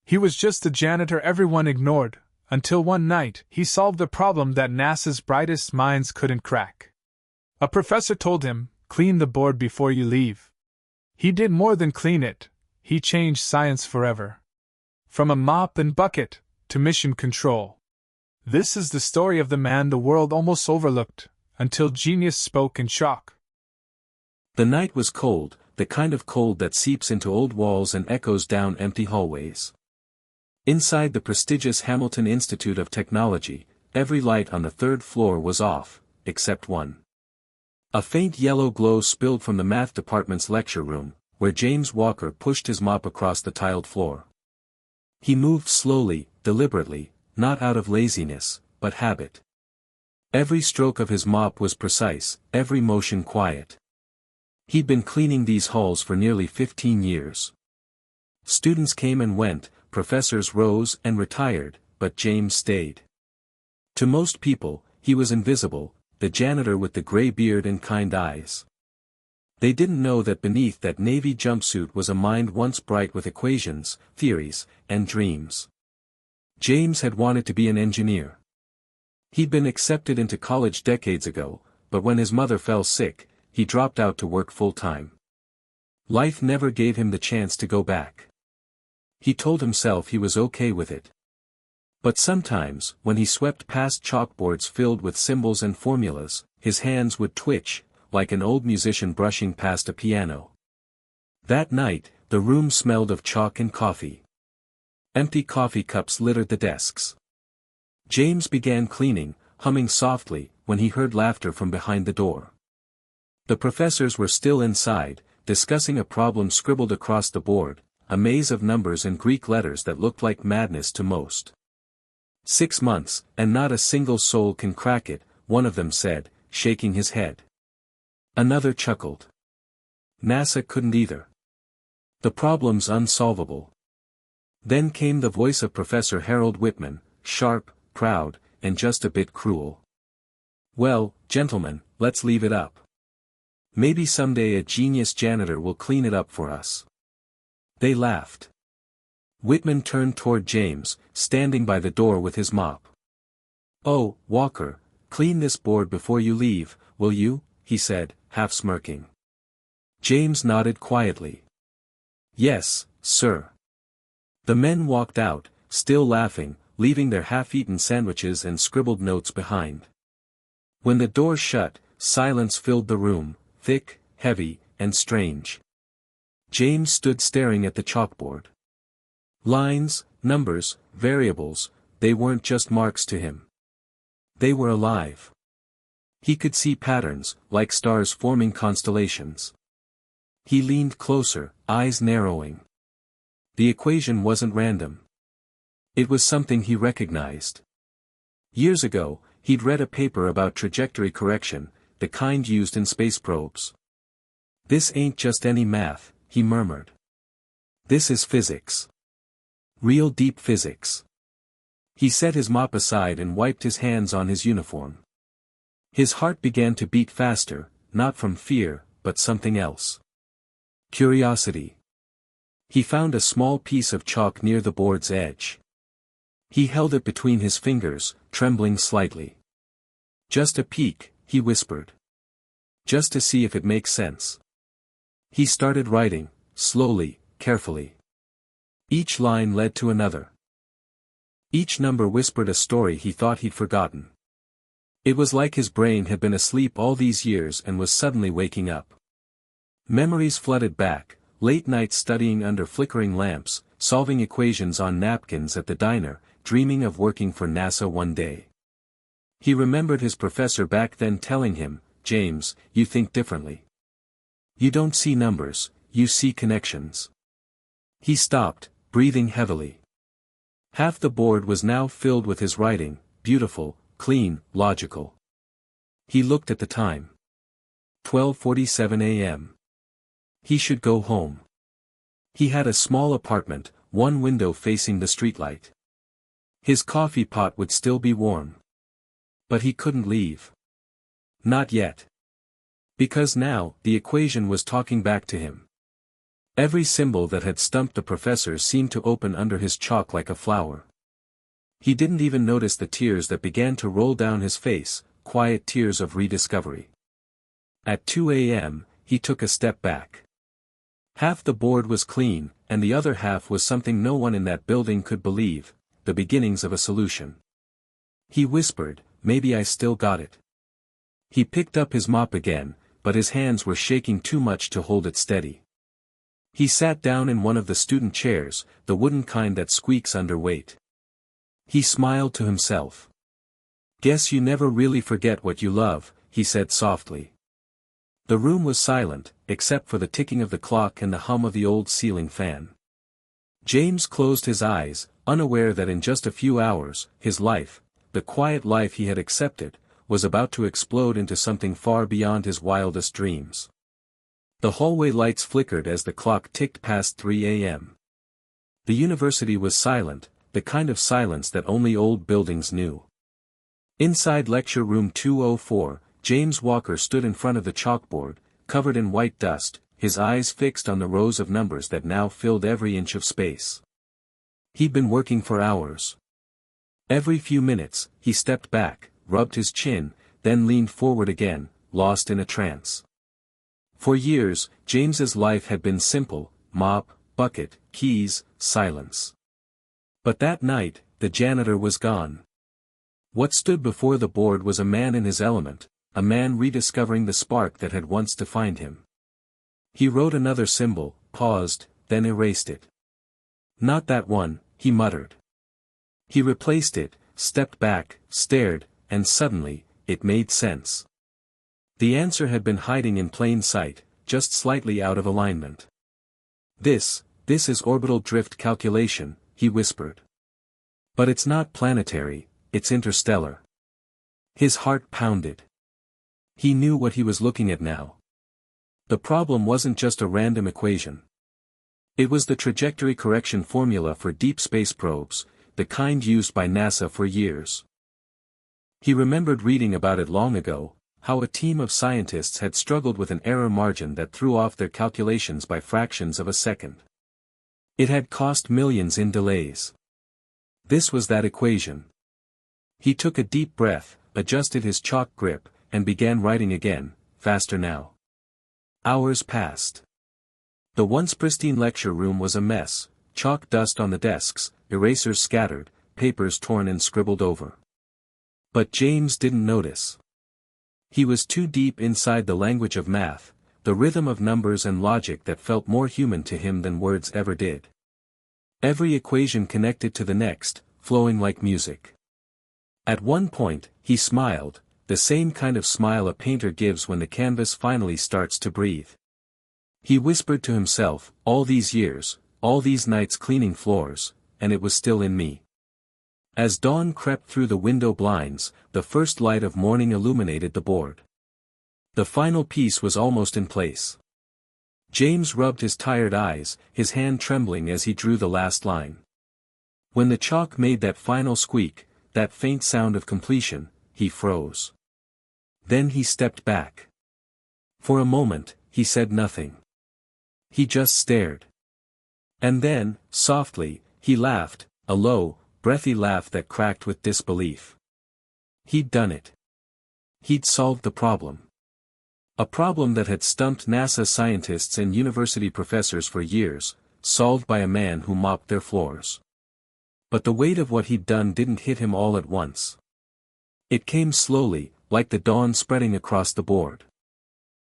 He was just the janitor everyone ignored, until one night he solved the problem that NASA's brightest minds couldn't crack. A professor told him, "Clean the board before you leave." He did more than clean it, he changed science forever. From a mop and bucket to mission control. This is the story of the man the world almost overlooked, until genius spoke in shock. The night was cold, the kind of cold that seeps into old walls and echoes down empty hallways. Inside the prestigious Hamilton Institute of Technology, every light on the third floor was off, except one. A faint yellow glow spilled from the math department's lecture room, where James Walker pushed his mop across the tiled floor. He moved slowly, deliberately, not out of laziness, but habit. Every stroke of his mop was precise, every motion quiet. He'd been cleaning these halls for nearly 15 years. Students came and went, professors rose and retired, but James stayed. To most people, he was invisible, the janitor with the gray beard and kind eyes. They didn't know that beneath that navy jumpsuit was a mind once bright with equations, theories, and dreams. James had wanted to be an engineer. He'd been accepted into college decades ago, but when his mother fell sick, he dropped out to work full-time. Life never gave him the chance to go back. He told himself he was okay with it. But sometimes, when he swept past chalkboards filled with symbols and formulas, his hands would twitch, like an old musician brushing past a piano. That night, the room smelled of chalk and coffee. Empty coffee cups littered the desks. James began cleaning, humming softly, when he heard laughter from behind the door. The professors were still inside, discussing a problem scribbled across the board, a maze of numbers and Greek letters that looked like madness to most. 6 months, and not a single soul can crack it, one of them said, shaking his head. Another chuckled. NASA couldn't either. The problem's unsolvable. Then came the voice of Professor Harold Whitman, sharp, proud, and just a bit cruel. "Well, gentlemen, let's leave it up. Maybe someday a genius janitor will clean it up for us." They laughed. Whitman turned toward James, standing by the door with his mop. "Oh, Walker, clean this board before you leave, will you?" he said, half smirking. James nodded quietly. "Yes, sir." The men walked out, still laughing, leaving their half-eaten sandwiches and scribbled notes behind. When the door shut, silence filled the room, thick, heavy, and strange. James stood staring at the chalkboard. Lines, numbers, variables, they weren't just marks to him. They were alive. He could see patterns, like stars forming constellations. He leaned closer, eyes narrowing. The equation wasn't random. It was something he recognized. Years ago, he'd read a paper about trajectory correction, the kind used in space probes. "This ain't just any math," he murmured. "This is physics. Real deep physics." He set his mop aside and wiped his hands on his uniform. His heart began to beat faster, not from fear, but something else. Curiosity. He found a small piece of chalk near the board's edge. He held it between his fingers, trembling slightly. "Just a peek," he whispered. "Just to see if it makes sense." He started writing, slowly, carefully. Each line led to another. Each number whispered a story he thought he'd forgotten. It was like his brain had been asleep all these years and was suddenly waking up. Memories flooded back, late nights studying under flickering lamps, solving equations on napkins at the diner, dreaming of working for NASA one day. He remembered his professor back then telling him, "James, you think differently. You don't see numbers, you see connections." He stopped, breathing heavily. Half the board was now filled with his writing, beautiful, clean, logical. He looked at the time. 12:47 a.m. He should go home. He had a small apartment, one window facing the streetlight. His coffee pot would still be warm. But he couldn't leave. Not yet. Because now, the equation was talking back to him. Every symbol that had stumped the professor seemed to open under his chalk like a flower. He didn't even notice the tears that began to roll down his face, quiet tears of rediscovery. At 2 a.m., he took a step back. Half the board was clean, and the other half was something no one in that building could believe, the beginnings of a solution. He whispered, "Maybe I still got it." He picked up his mop again, but his hands were shaking too much to hold it steady. He sat down in one of the student chairs, the wooden kind that squeaks under weight. He smiled to himself. "Guess you never really forget what you love," he said softly. The room was silent, except for the ticking of the clock and the hum of the old ceiling fan. James closed his eyes, unaware that in just a few hours, his life, the quiet life he had accepted, was about to explode into something far beyond his wildest dreams. The hallway lights flickered as the clock ticked past 3 a.m. The university was silent, the kind of silence that only old buildings knew. Inside lecture room 204, James Walker stood in front of the chalkboard, covered in white dust, his eyes fixed on the rows of numbers that now filled every inch of space. He'd been working for hours. Every few minutes, he stepped back, rubbed his chin, then leaned forward again, lost in a trance. For years, James's life had been simple: mop, bucket, keys, silence. But that night, the janitor was gone. What stood before the board was a man in his element, a man rediscovering the spark that had once defined him. He wrote another symbol, paused, then erased it. "Not that one," he muttered. He replaced it, stepped back, stared, and suddenly, it made sense. The answer had been hiding in plain sight, just slightly out of alignment. This is orbital drift calculation," he whispered. "But it's not planetary, it's interstellar." His heart pounded. He knew what he was looking at now. The problem wasn't just a random equation. It was the trajectory correction formula for deep space probes, the kind used by NASA for years. He remembered reading about it long ago, how a team of scientists had struggled with an error margin that threw off their calculations by fractions of a second. It had cost millions in delays. This was that equation. He took a deep breath, adjusted his chalk grip, and began writing again, faster now. Hours passed. The once pristine lecture room was a mess, chalk dust on the desks, erasers scattered, papers torn and scribbled over. But James didn't notice. He was too deep inside the language of math, the rhythm of numbers and logic that felt more human to him than words ever did. Every equation connected to the next, flowing like music. At one point, he smiled, the same kind of smile a painter gives when the canvas finally starts to breathe. He whispered to himself, "All these years, all these nights cleaning floors, and it was still in me." As dawn crept through the window blinds, the first light of morning illuminated the board. The final piece was almost in place. James rubbed his tired eyes, his hand trembling as he drew the last line. When the chalk made that final squeak, that faint sound of completion, he froze. Then he stepped back. For a moment, he said nothing. He just stared. And then, softly, he laughed, a low, breathy laugh that cracked with disbelief. He'd done it. He'd solved the problem. A problem that had stumped NASA scientists and university professors for years, solved by a man who mopped their floors. But the weight of what he'd done didn't hit him all at once. It came slowly, like the dawn spreading across the board.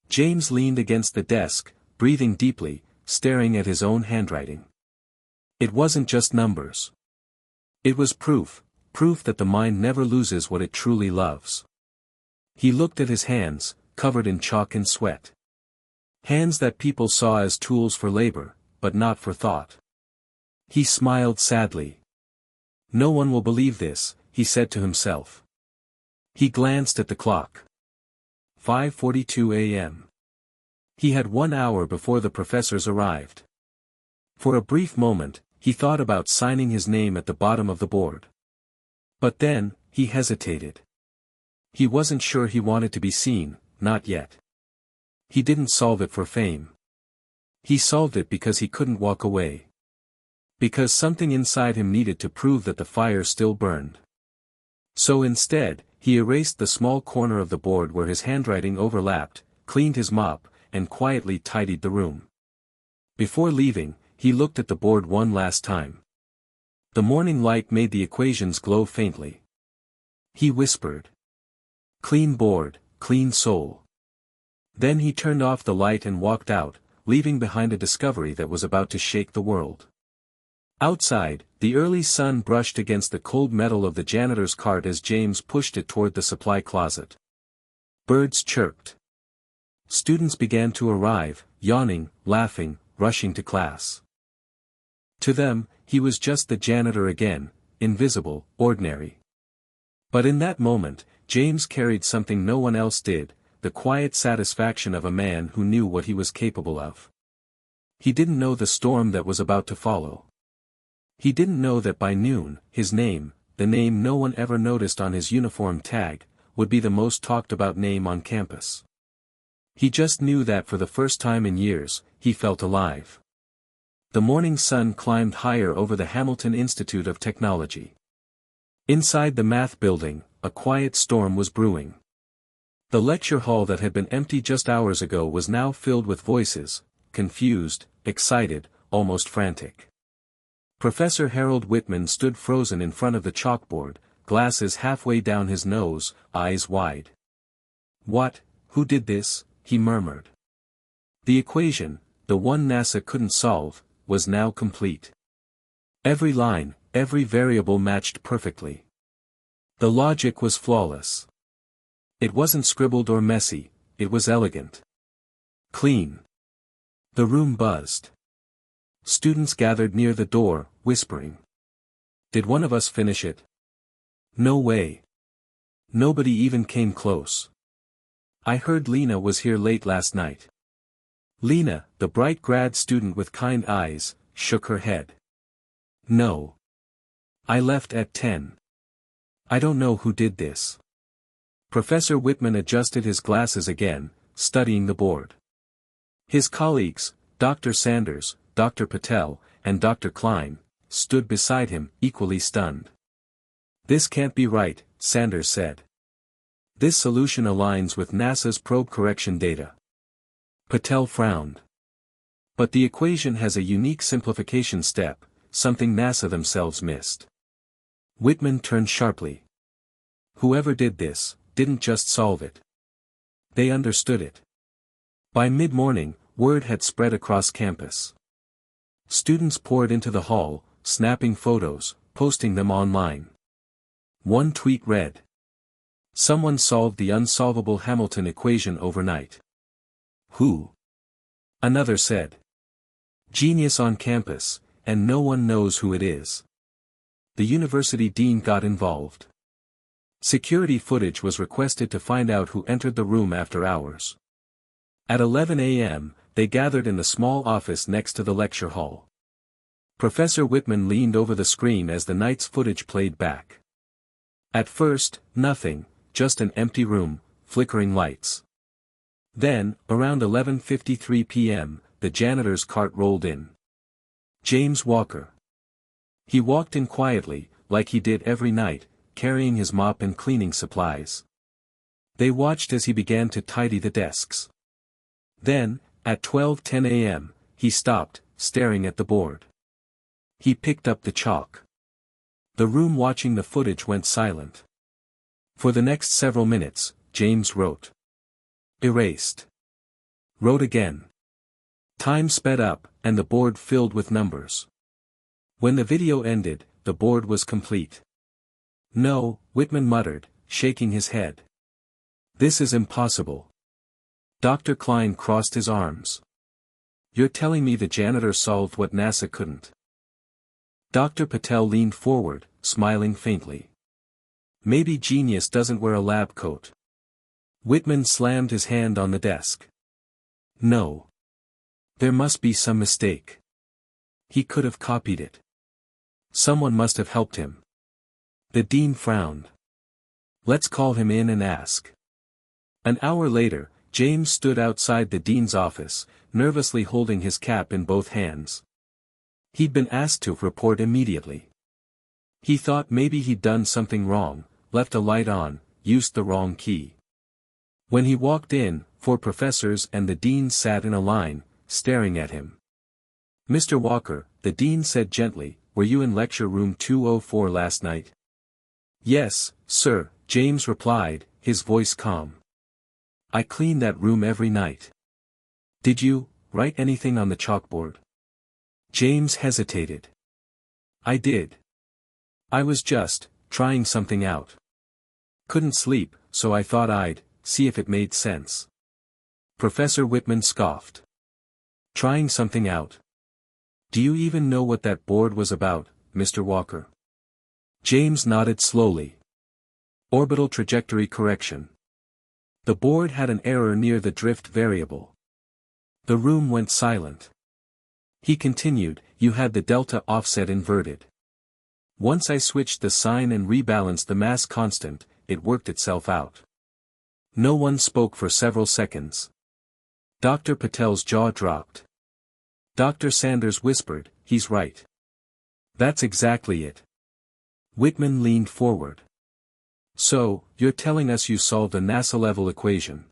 James leaned against the desk, breathing deeply, staring at his own handwriting. It wasn't just numbers. It was proof that the mind never loses what it truly loves. He looked at his hands, covered in chalk and sweat. Hands that people saw as tools for labor, but not for thought. He smiled sadly. "No one will believe this," he said to himself. He glanced at the clock. 5:42 a.m. He had 1 hour before the professors arrived. For a brief moment, he thought about signing his name at the bottom of the board. But then, he hesitated. He wasn't sure he wanted to be seen, not yet. He didn't solve it for fame. He solved it because he couldn't walk away. Because something inside him needed to prove that the fire still burned. So instead, he erased the small corner of the board where his handwriting overlapped, cleaned his mop, and quietly tidied the room. Before leaving, he looked at the board one last time. The morning light made the equations glow faintly. He whispered, "Clean board, clean soul." Then he turned off the light and walked out, leaving behind a discovery that was about to shake the world. Outside, the early sun brushed against the cold metal of the janitor's cart as James pushed it toward the supply closet. Birds chirped. Students began to arrive, yawning, laughing, rushing to class. To them, he was just the janitor again, invisible, ordinary. But in that moment, James carried something no one else did, the quiet satisfaction of a man who knew what he was capable of. He didn't know the storm that was about to follow. He didn't know that by noon, his name, the name no one ever noticed on his uniform tag, would be the most talked about name on campus. He just knew that for the first time in years, he felt alive. The morning sun climbed higher over the Hamilton Institute of Technology. Inside the math building, a quiet storm was brewing. The lecture hall that had been empty just hours ago was now filled with voices, confused, excited, almost frantic. Professor Harold Whitman stood frozen in front of the chalkboard, glasses halfway down his nose, eyes wide. "What? Who did this?" he murmured. The equation, the one NASA couldn't solve, was now complete. Every line, every variable matched perfectly. The logic was flawless. It wasn't scribbled or messy, it was elegant. Clean. The room buzzed. Students gathered near the door, whispering. "Did one of us finish it?" "No way. Nobody even came close. I heard Lena was here late last night." Lena, the bright grad student with kind eyes, shook her head. "No. I left at 10. I don't know who did this." Professor Whitman adjusted his glasses again, studying the board. His colleagues, Dr. Sanders, Dr. Patel, and Dr. Klein, stood beside him, equally stunned. "This can't be right," Sanders said. "This solution aligns with NASA's probe correction data." Patel frowned. "But the equation has a unique simplification step, something NASA themselves missed." Whitman turned sharply. "Whoever did this, didn't just solve it. They understood it." By mid-morning, word had spread across campus. Students poured into the hall, snapping photos, posting them online. One tweet read, "Someone solved the unsolvable Hamilton equation overnight." "Who?" Another said. "Genius on campus, and no one knows who it is." The university dean got involved. Security footage was requested to find out who entered the room after hours. At 11 a.m., they gathered in the small office next to the lecture hall. Professor Whitman leaned over the screen as the night's footage played back. At first, nothing, just an empty room, flickering lights. Then, around 11:53 p.m., the janitor's cart rolled in. James Walker. He walked in quietly, like he did every night, carrying his mop and cleaning supplies. They watched as he began to tidy the desks. Then, at 12:10 a.m., he stopped, staring at the board. He picked up the chalk. The room watching the footage went silent. For the next several minutes, James wrote. Erased. Wrote again. Time sped up, and the board filled with numbers. When the video ended, the board was complete. "No," Whitman muttered, shaking his head. "This is impossible." Dr. Klein crossed his arms. "You're telling me the janitor solved what NASA couldn't?" Dr. Patel leaned forward, smiling faintly. "Maybe genius doesn't wear a lab coat." Whitman slammed his hand on the desk. "No. There must be some mistake. He could have copied it. Someone must have helped him." The dean frowned. "Let's call him in and ask." An hour later, James stood outside the dean's office, nervously holding his cap in both hands. He'd been asked to report immediately. He thought maybe he'd done something wrong, left a light on, used the wrong key. When he walked in, 4 professors and the dean sat in a line, staring at him. "Mr. Walker," the dean said gently, "were you in lecture room 204 last night?" "Yes, sir," James replied, his voice calm. "I clean that room every night." "Did you write anything on the chalkboard?" James hesitated. "I did. I was just trying something out. Couldn't sleep, so I thought I'd see if it made sense." Professor Whitman scoffed. "Trying something out? Do you even know what that board was about, Mr. Walker?" James nodded slowly. "Orbital trajectory correction. The board had an error near the drift variable." The room went silent. He continued, "You had the delta offset inverted. Once I switched the sign and rebalanced the mass constant, it worked itself out." No one spoke for several seconds. Dr. Patel's jaw dropped. Dr. Sanders whispered, "He's right. That's exactly it." Whitman leaned forward. "So, you're telling us you solved a NASA-level equation?"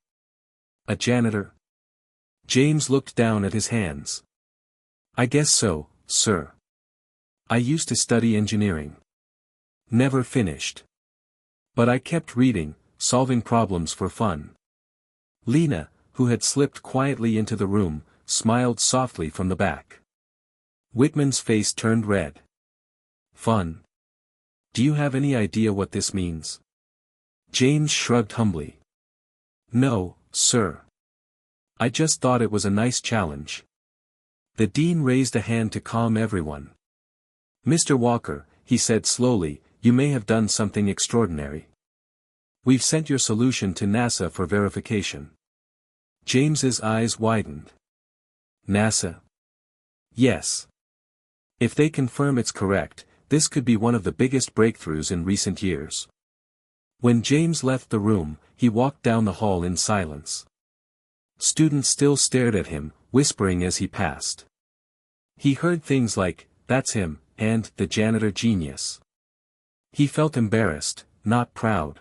"A janitor?" James looked down at his hands. "I guess so, sir. I used to study engineering. Never finished. But I kept reading, solving problems for fun." Lena, who had slipped quietly into the room, smiled softly from the back. Whitman's face turned red. "Fun? Do you have any idea what this means?" James shrugged humbly. "No, sir. I just thought it was a nice challenge." The dean raised a hand to calm everyone. "Mr. Walker," he said slowly, "you may have done something extraordinary. We've sent your solution to NASA for verification." James's eyes widened. "NASA?" "Yes. If they confirm it's correct, this could be one of the biggest breakthroughs in recent years." When James left the room, he walked down the hall in silence. Students still stared at him, whispering as he passed. He heard things like, "That's him," and "the janitor genius." He felt embarrassed, not proud.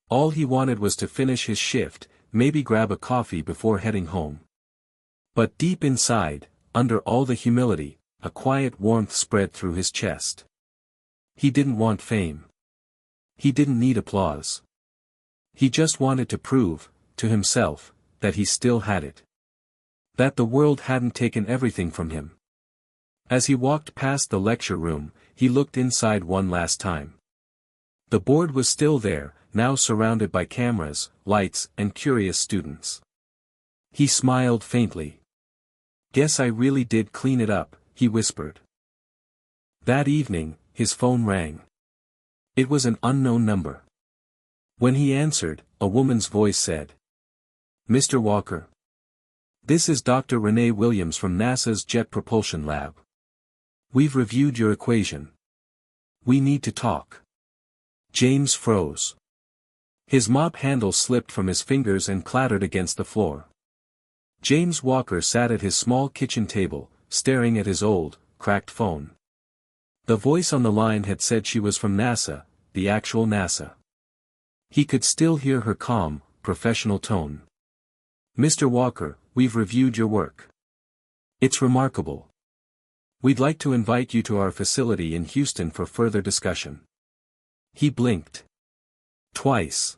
All he wanted was to finish his shift, maybe grab a coffee before heading home. But deep inside, under all the humility, a quiet warmth spread through his chest. He didn't want fame. He didn't need applause. He just wanted to prove, to himself, that he still had it. That the world hadn't taken everything from him. As he walked past the lecture room, he looked inside one last time. The board was still there, now surrounded by cameras, lights, and curious students. He smiled faintly. "Guess I really did clean it up," he whispered. That evening, his phone rang. It was an unknown number. When he answered, a woman's voice said, "Mr. Walker. This is Dr. Renee Williams from NASA's Jet Propulsion Lab. We've reviewed your equation. We need to talk." James froze. His mop handle slipped from his fingers and clattered against the floor. James Walker sat at his small kitchen table, staring at his old, cracked phone. The voice on the line had said she was from NASA, the actual NASA. He could still hear her calm, professional tone. "Mr. Walker, we've reviewed your work. It's remarkable. We'd like to invite you to our facility in Houston for further discussion." He blinked. Twice.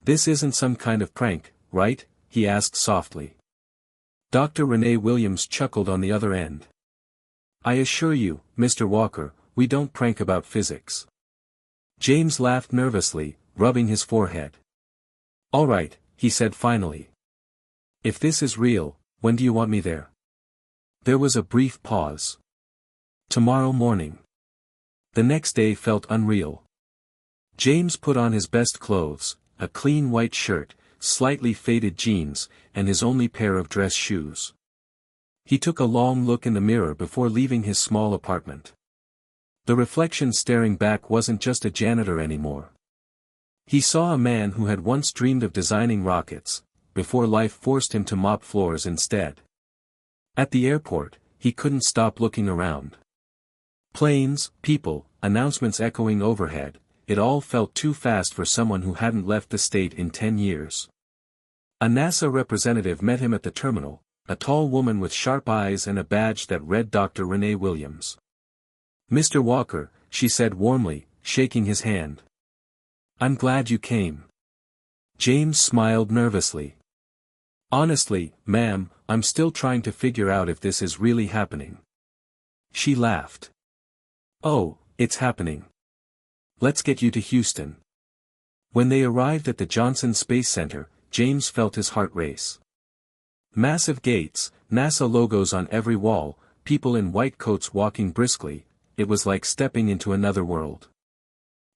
"This isn't some kind of prank, right?" he asked softly. Dr. Renee Williams chuckled on the other end. "I assure you, Mr. Walker, we don't prank about physics." James laughed nervously, rubbing his forehead. "All right," he said finally. "If this is real, when do you want me there?" There was a brief pause. "Tomorrow morning." The next day felt unreal. James put on his best clothes, a clean white shirt, slightly faded jeans, and his only pair of dress shoes. He took a long look in the mirror before leaving his small apartment. The reflection staring back wasn't just a janitor anymore. He saw a man who had once dreamed of designing rockets, before life forced him to mop floors instead. At the airport, he couldn't stop looking around. Planes, people, announcements echoing overhead, it all felt too fast for someone who hadn't left the state in 10 years. A NASA representative met him at the terminal, a tall woman with sharp eyes and a badge that read Dr. Renee Williams. "Mr. Walker," she said warmly, shaking his hand. "I'm glad you came." James smiled nervously. "Honestly, ma'am, I'm still trying to figure out if this is really happening." She laughed. "Oh, it's happening. Let's get you to Houston." When they arrived at the Johnson Space Center, James felt his heart race. Massive gates, NASA logos on every wall, people in white coats walking briskly, it was like stepping into another world.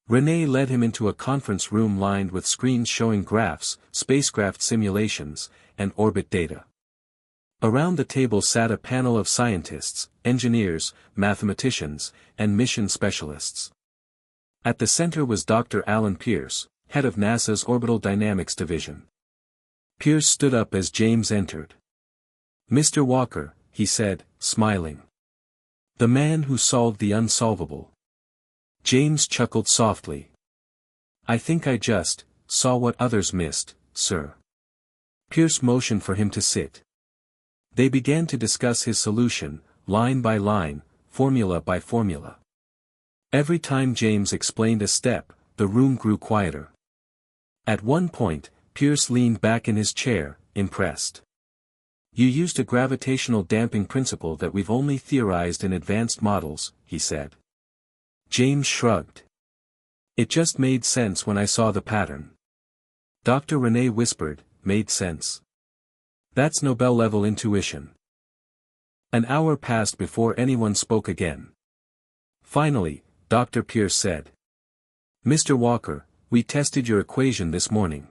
Renee led him into a conference room lined with screens showing graphs, spacecraft simulations, and orbit data. Around the table sat a panel of scientists, engineers, mathematicians, and mission specialists. At the center was Dr. Alan Pierce, head of NASA's Orbital Dynamics Division. Pierce stood up as James entered. "Mr. Walker," he said, smiling. "The man who solved the unsolvable." James chuckled softly. "I think I just saw what others missed, sir." Pierce motioned for him to sit. They began to discuss his solution, line by line, formula by formula. Every time James explained a step, the room grew quieter. At one point, Pierce leaned back in his chair, impressed. "You used a gravitational damping principle that we've only theorized in advanced models," he said. James shrugged. "It just made sense when I saw the pattern." Dr. Renee whispered, "Made sense. That's Nobel-level intuition." An hour passed before anyone spoke again. Finally, Dr. Pierce said, "Mr. Walker, we tested your equation this morning.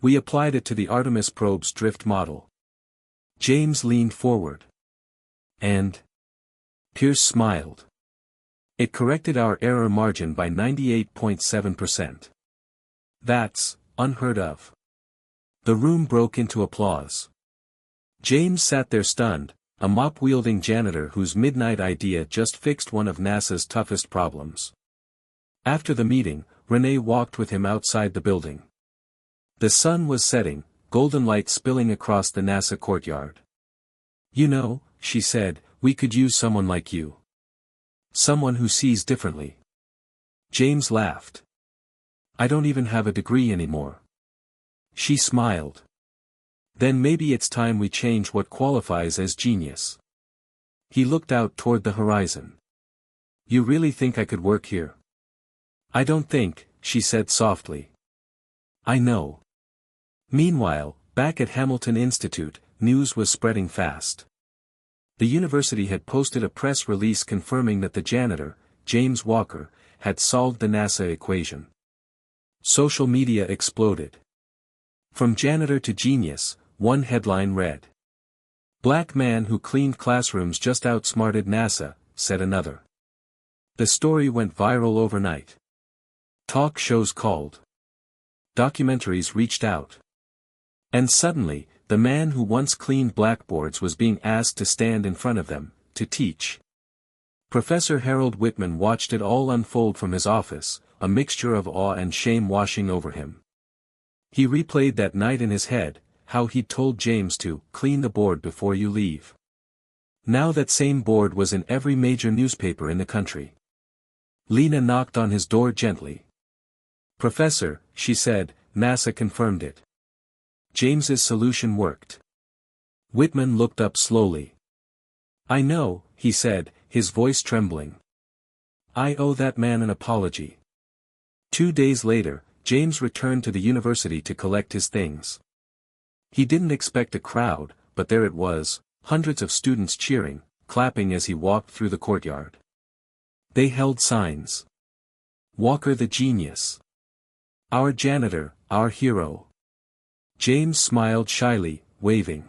We applied it to the Artemis probe's drift model." James leaned forward. "And?" Pierce smiled. "It corrected our error margin by 98.7%. That's unheard of." The room broke into applause. James sat there stunned, a mop-wielding janitor whose midnight idea just fixed one of NASA's toughest problems. After the meeting, Renee walked with him outside the building. The sun was setting, golden light spilling across the NASA courtyard. "You know," she said, "we could use someone like you. Someone who sees differently." James laughed. "I don't even have a degree anymore." She smiled. "Then maybe it's time we change what qualifies as genius." He looked out toward the horizon. "You really think I could work here?" "I don't think," she said softly. "I know." Meanwhile, back at Hamilton Institute, news was spreading fast. The university had posted a press release confirming that the janitor, James Walker, had solved the NASA equation. Social media exploded. From janitor to genius, one headline read. "Black man who cleaned classrooms just outsmarted NASA," said another. The story went viral overnight. Talk shows called. Documentaries reached out. And suddenly, the man who once cleaned blackboards was being asked to stand in front of them, to teach. Professor Harold Whitman watched it all unfold from his office, a mixture of awe and shame washing over him. He replayed that night in his head, how he'd told James to clean the board before you leave. Now that same board was in every major newspaper in the country. Lena knocked on his door gently. "Professor," she said, "NASA confirmed it. James's solution worked." Whitman looked up slowly. "I know," he said, his voice trembling. "I owe that man an apology." 2 days later, James returned to the university to collect his things. He didn't expect a crowd, but there it was, hundreds of students cheering, clapping as he walked through the courtyard. They held signs. "Walker the Genius. Our janitor, our hero." James smiled shyly, waving.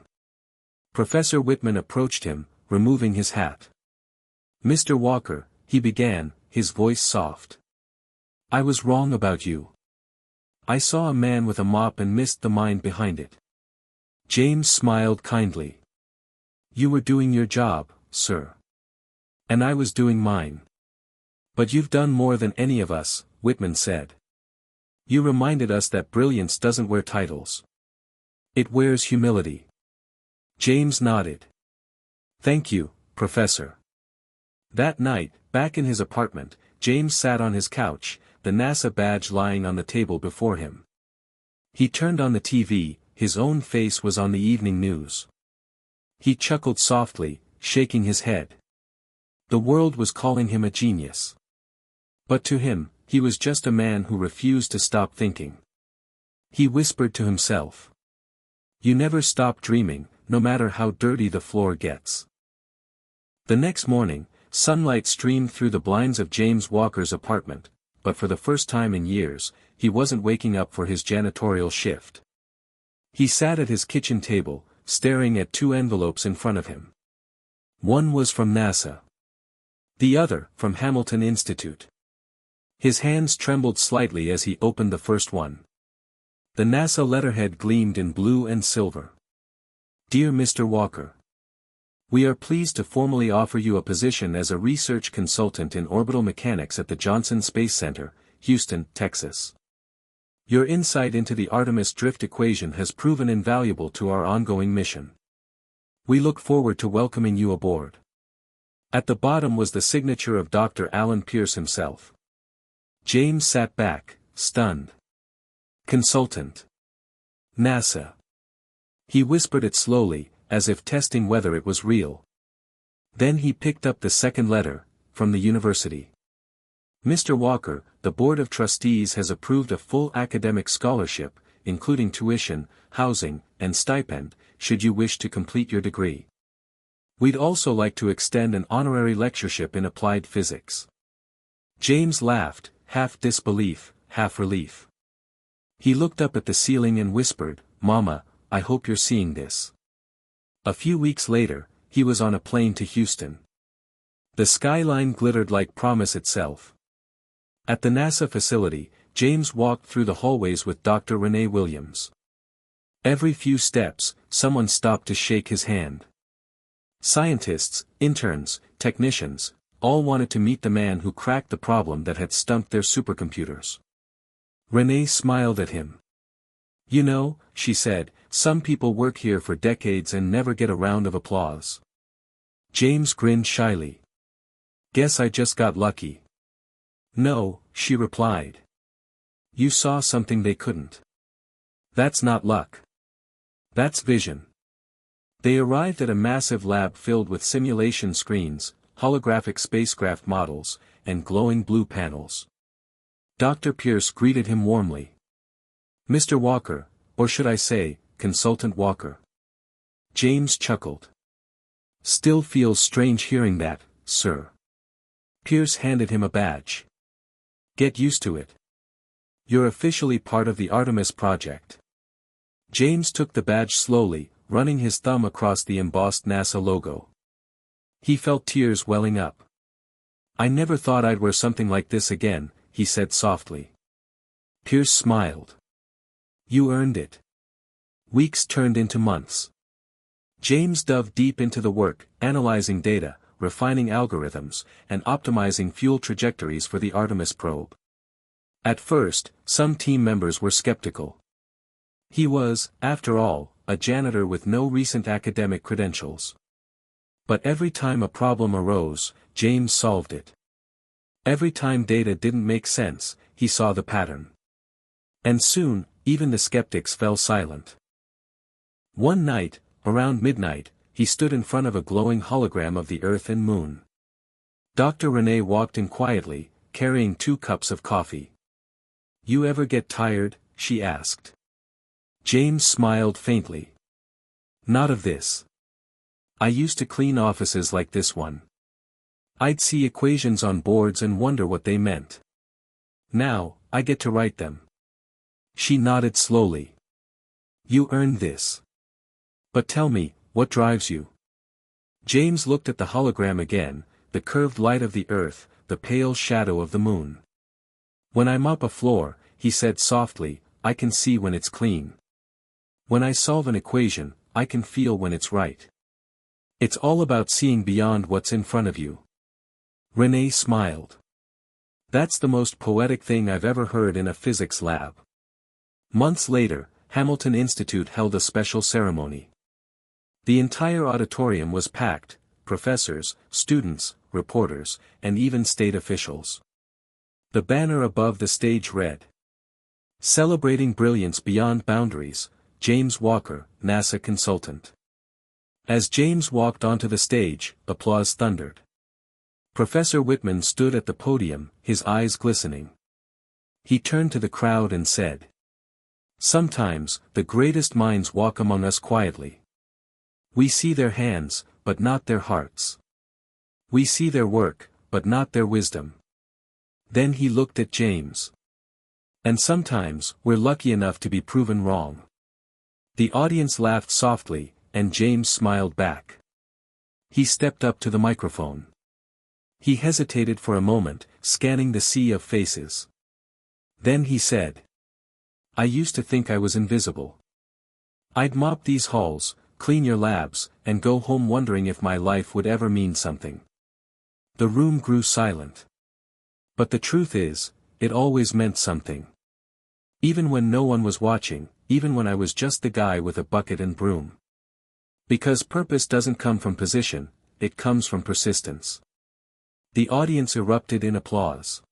Professor Whitman approached him, removing his hat. "Mr. Walker," he began, his voice soft. "I was wrong about you. I saw a man with a mop and missed the mind behind it. James smiled kindly. You were doing your job, sir. And I was doing mine. But you've done more than any of us, Whitman said. You reminded us that brilliance doesn't wear titles. It wears humility. James nodded. Thank you, Professor. That night, back in his apartment, James sat on his couch, the NASA badge lying on the table before him. He turned on the TV, his own face was on the evening news. He chuckled softly, shaking his head. The world was calling him a genius. But to him, he was just a man who refused to stop thinking. He whispered to himself. You never stop dreaming, no matter how dirty the floor gets. The next morning, sunlight streamed through the blinds of James Walker's apartment, but for the first time in years, he wasn't waking up for his janitorial shift. He sat at his kitchen table, staring at two envelopes in front of him. One was from NASA. The other, from Hamilton Institute. His hands trembled slightly as he opened the first one. The NASA letterhead gleamed in blue and silver. Dear Mr. Walker. We are pleased to formally offer you a position as a research consultant in orbital mechanics at the Johnson Space Center, Houston, Texas. Your insight into the Artemis drift equation has proven invaluable to our ongoing mission. We look forward to welcoming you aboard. At the bottom was the signature of Dr. Alan Pierce himself. James sat back, stunned. Consultant. NASA. He whispered it slowly, as if testing whether it was real. Then he picked up the second letter, from the university. Mr. Walker, the Board of Trustees has approved a full academic scholarship, including tuition, housing, and stipend, should you wish to complete your degree. We'd also like to extend an honorary lectureship in applied physics. James laughed, half disbelief, half relief. He looked up at the ceiling and whispered, Mama, I hope you're seeing this. A few weeks later, he was on a plane to Houston. The skyline glittered like promise itself. At the NASA facility, James walked through the hallways with Dr. Renee Williams. Every few steps, someone stopped to shake his hand. Scientists, interns, technicians, all wanted to meet the man who cracked the problem that had stumped their supercomputers. Renee smiled at him. You know, she said, some people work here for decades and never get a round of applause. James grinned shyly. Guess I just got lucky. No, she replied. You saw something they couldn't. That's not luck. That's vision. They arrived at a massive lab filled with simulation screens, holographic spacecraft models, and glowing blue panels. Dr. Pierce greeted him warmly. Mr. Walker, or should I say, Consultant Walker. James chuckled. Still feels strange hearing that, sir. Pierce handed him a badge. Get used to it. You're officially part of the Artemis project. James took the badge slowly, running his thumb across the embossed NASA logo. He felt tears welling up. I never thought I'd wear something like this again, he said softly. Pierce smiled. You earned it. Weeks turned into months. James dove deep into the work, analyzing data, refining algorithms, and optimizing fuel trajectories for the Artemis probe. At first, some team members were skeptical. He was, after all, a janitor with no recent academic credentials. But every time a problem arose, James solved it. Every time data didn't make sense, he saw the pattern. And soon, even the skeptics fell silent. One night, around midnight, he stood in front of a glowing hologram of the Earth and Moon. Dr. Renee walked in quietly, carrying 2 cups of coffee. You ever get tired? She asked. James smiled faintly. Not of this. I used to clean offices like this one. I'd see equations on boards and wonder what they meant. Now, I get to write them. She nodded slowly. You earned this. But tell me, what drives you? James looked at the hologram again, the curved light of the Earth, the pale shadow of the Moon. When I mop a floor, he said softly, I can see when it's clean. When I solve an equation, I can feel when it's right. It's all about seeing beyond what's in front of you. Renee smiled. That's the most poetic thing I've ever heard in a physics lab. Months later, Hamilton Institute held a special ceremony. The entire auditorium was packed, professors, students, reporters, and even state officials. The banner above the stage read, "Celebrating Brilliance Beyond Boundaries, James Walker, NASA Consultant." As James walked onto the stage, applause thundered. Professor Whitman stood at the podium, his eyes glistening. He turned to the crowd and said, "Sometimes, the greatest minds walk among us quietly. We see their hands, but not their hearts. We see their work, but not their wisdom." Then he looked at James. "And sometimes, we're lucky enough to be proven wrong." The audience laughed softly, and James smiled back. He stepped up to the microphone. He hesitated for a moment, scanning the sea of faces. Then he said, "I used to think I was invisible. I'd mop these halls, clean your labs, and go home wondering if my life would ever mean something." The room grew silent. But the truth is, it always meant something. Even when no one was watching, even when I was just the guy with a bucket and broom. Because purpose doesn't come from position, it comes from persistence. The audience erupted in applause.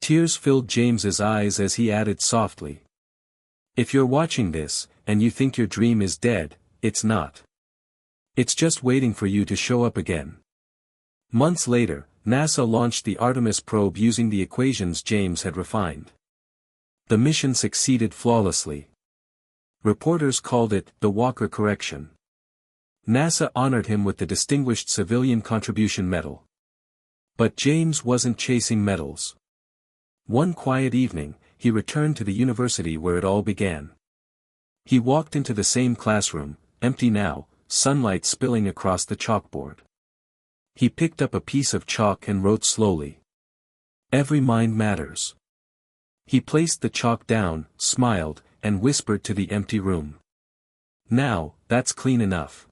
Tears filled James's eyes as he added softly, "If you're watching this, and you think your dream is dead, it's not. It's just waiting for you to show up again." Months later, NASA launched the Artemis probe using the equations James had refined. The mission succeeded flawlessly. Reporters called it the Walker Correction. NASA honored him with the Distinguished Civilian Contribution Medal. But James wasn't chasing medals. One quiet evening, he returned to the university where it all began. He walked into the same classroom, empty now, sunlight spilling across the chalkboard. He picked up a piece of chalk and wrote slowly, "Every mind matters." He placed the chalk down, smiled, and whispered to the empty room, "Now, that's clean enough.